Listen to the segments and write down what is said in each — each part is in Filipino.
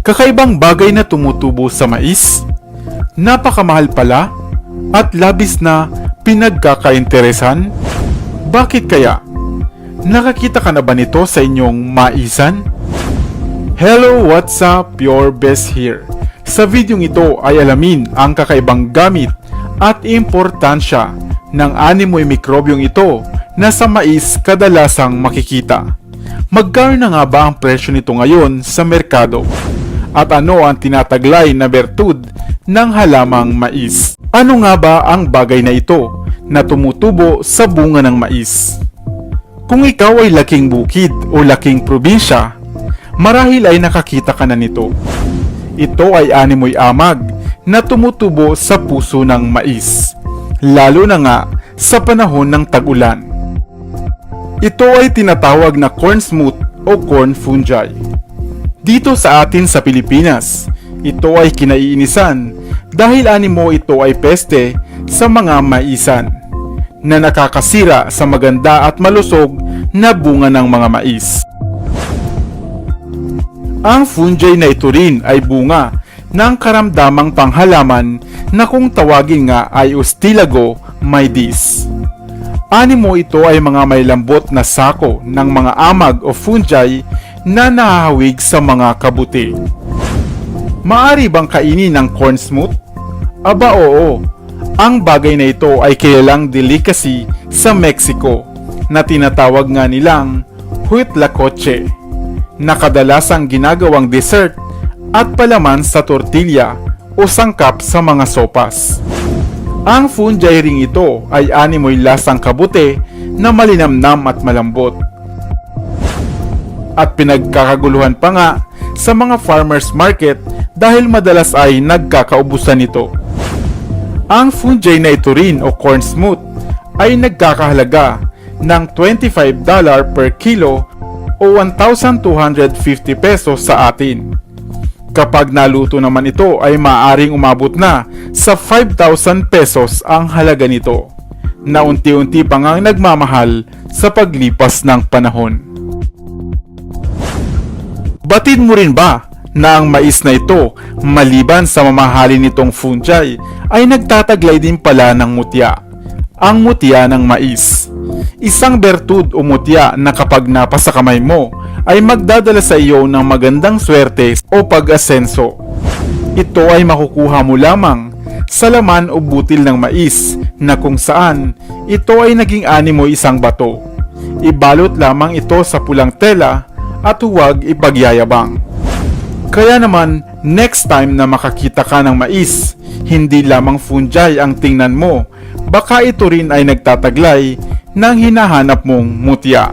Kakaibang bagay na tumutubo sa mais, napakamahal pala at labis na pinagkakainteresan. Bakit kaya? Nakakita ka na ba nito sa inyong maisan? Hello, what's up? Your best here. Sa videong ito ay alamin ang kakaibang gamit at importansya ng animoy mikrobyong ito na sa mais kadalasang makikita. Magkano na nga ba ang presyo nito ngayon sa merkado? At ano ang tinataglay na bertud ng halamang mais? Ano nga ba ang bagay na ito na tumutubo sa bunga ng mais? Kung ikaw ay laking bukid o laking probinsya, marahil ay nakakita ka na nito. Ito ay animoy amag na tumutubo sa puso ng mais, lalo na nga sa panahon ng tag-ulan. Ito ay tinatawag na corn smut o corn fungi. Dito sa atin sa Pilipinas, ito ay kinaiinisan dahil animo ito ay peste sa mga maisan na nakakasira sa maganda at malusog na bunga ng mga mais. Ang fungi na ito rin ay bunga ng karamdamang panghalaman na kung tawagin nga ay Ustilago maedis. Animo ito ay mga may lambot na sako ng mga amag o fungi na nahahawig sa mga kabuti. Maari bang kainin ng corn smut? Aba oo, ang bagay na ito ay kilalang delicacy sa Mexico na tinatawag nga nilang huitlacoche, na kadalasang ginagawang dessert at palaman sa tortilla o sangkap sa mga sopas. Ang fungi ring ito ay animoy lasang kabuti na malinamnam at malambot. At pinagkakaguluhan pa nga sa mga farmers market dahil madalas ay nagkakaubusan nito. Ang fungi na ito rin o corn smut ay nagkakahalaga ng $25 per kilo o 1,250 pesos sa atin. Kapag naluto naman ito ay maaaring umabot na sa 5,000 pesos ang halaga nito, na unti-unti pa ngang nagmamahal sa paglipas ng panahon. Batid mo rin ba na ang mais na ito, maliban sa mamahalin nitong fungi, ay nagtataglay din pala ng mutya, ang mutya ng mais. Isang bertud o mutya na kapag napasa kamay mo ay magdadala sa iyo ng magandang swerte o pag-asenso. Ito ay makukuha mo lamang sa laman o butil ng mais na kung saan ito ay naging animoy isang bato. Ibalot lamang ito sa pulang tela at huwag ipagyayabang. Kaya naman, next time na makakita ka ng mais, hindi lamang fungi ang tingnan mo, baka ito rin ay nagtataglay ng hinahanap mong mutya.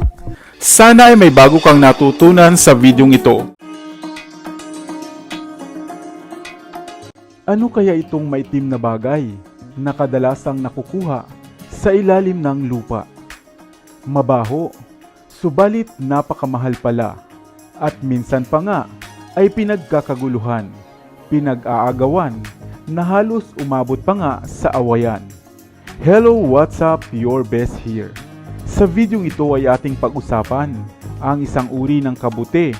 Sana ay may bago kang natutunan sa videong ito. Ano kaya itong maitim na bagay na kadalasang nakukuha sa ilalim ng lupa? Mabaho, subalit napakamahal pala, at minsan pa nga ay pinagkakaguluhan, pinag-aagawan, na halos umabot pa nga sa awayan. Hello, what's up? Your best here. Sa videong ito ay ating pag-usapan ang isang uri ng kabuti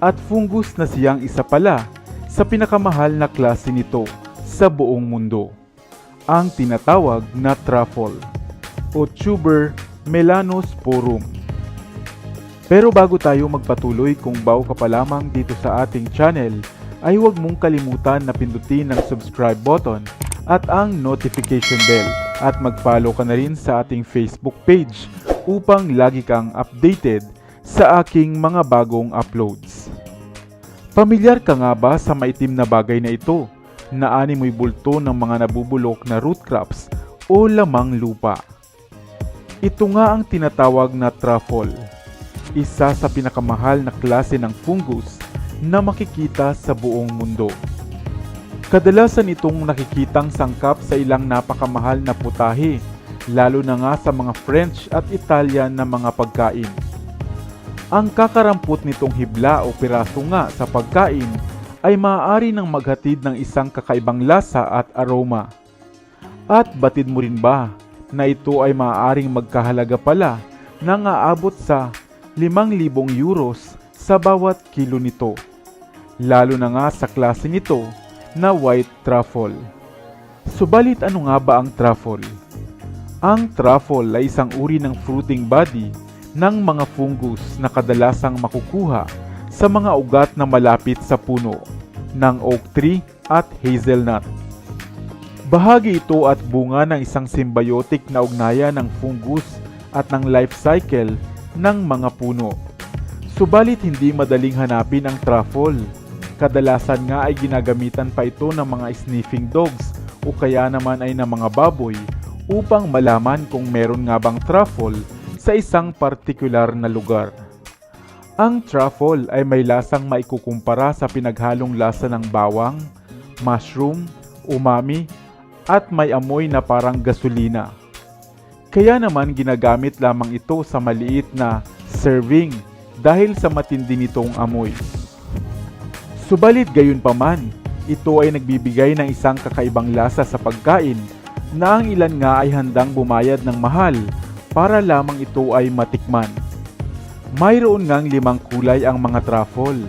at fungus na siyang isa pala sa pinakamahal na klase nito sa buong mundo, ang tinatawag na truffle o tuber melanosporum. Pero bago tayo magpatuloy, kung bago ka pa lamang dito sa ating channel, ay huwag mong kalimutan na pindutin ang subscribe button at ang notification bell, at mag-follow ka na rin sa ating Facebook page upang lagi kang updated sa aking mga bagong uploads. Pamilyar ka nga ba sa maitim na bagay na ito na animoy bulto ng mga nabubulok na root crops o lamang lupa? Ito nga ang tinatawag na truffle, isa sa pinakamahal na klase ng fungus na makikita sa buong mundo. Kadalasan itong nakikitang sangkap sa ilang napakamahal na putahe, lalo na nga sa mga French at Italian na mga pagkain. Ang kakarampot nitong hibla o piraso nga sa pagkain ay maaari nang maghatid ng isang kakaibang lasa at aroma. At batid mo rin ba na ito ay maaaring magkahalaga pala ng aabot sa 5,000 euros sa bawat kilo nito, lalo na nga sa klase nito na white truffle. Subalit ano nga ba ang truffle? Ang truffle ay isang uri ng fruiting body ng mga fungus na kadalasang makukuha sa mga ugat na malapit sa puno ng oak tree at hazelnut. Bahagi ito at bunga ng isang symbiotic na ugnayan ng fungus at ng life cycle ng mga puno. Subalit hindi madaling hanapin ang truffle. Kadalasan nga ay ginagamitan pa ito ng mga sniffing dogs o kaya naman ay ng mga baboy upang malaman kung meron nga bang truffle sa isang partikular na lugar. Ang truffle ay may lasang maikukumpara sa pinaghalong lasa ng bawang, mushroom, umami, at may amoy na parang gasolina. Kaya naman ginagamit lamang ito sa maliit na serving dahil sa matindi nitong amoy. Subalit gayunpaman, ito ay nagbibigay ng isang kakaibang lasa sa pagkain na ang ilan nga ay handang bumayad ng mahal para lamang ito ay matikman. Mayroon ngang 5 kulay ang mga truffle,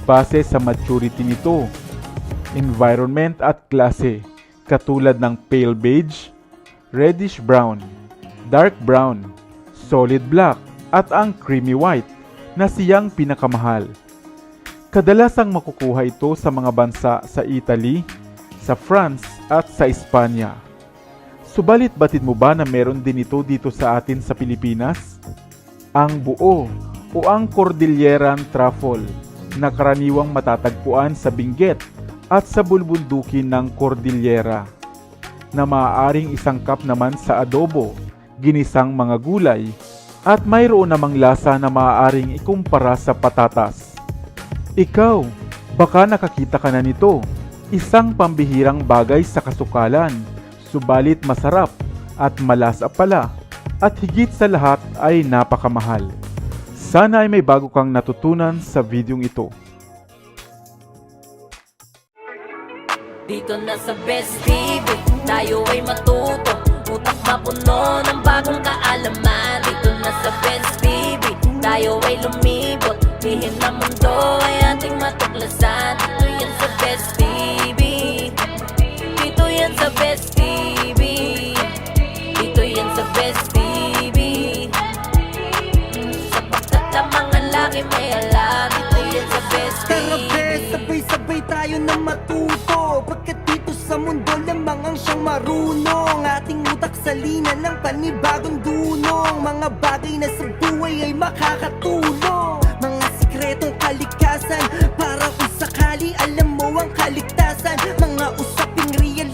base sa maturity nito, environment at klase, katulad ng pale beige, reddish brown, dark brown, solid black at ang creamy white na siyang pinakamahal. Kadalasang makukuha ito sa mga bansa sa Italy, sa France at sa Espanya. Subalit batid mo ba na meron din ito dito sa atin sa Pilipinas? Ang buo o ang Cordilleran truffle na karaniwang matatagpuan sa Benguet at sa bulbundukin ng Cordillera, na maaaring isangkap naman sa adobo, ginisang mga gulay, at mayroon namang lasa na maaaring ikumpara sa patatas. Ikaw, baka nakakita ka na nito, isang pambihirang bagay sa kasukalan, subalit masarap at malasa pala, at higit sa lahat ay napakamahal. Sana ay may bago kang natutunan sa videong ito. Dito na sa Best TV, tayo ay matuto, utak mapuno ng bagong kaalaman. Dito na sa Best TV, tayo ay lumibot, lihim na mundo ay ating matuklasan. Dito yan sa Best TV, dito yan sa Best TV, dito yan sa Best TV, sapagkat ang mga laki may alam. Dito yan sa Best TV. Tara bes, sabay-sabay tayo na matuto, pagkat dito sa mundo lamang ang siyang marunong. Ating utak sa lina ng panibagong dunong, mga bagay na sa buhay ay makakatulong. Mga sikretong kalikasan, para kung sakali alam mo ang kaligtasan. Mga usaping real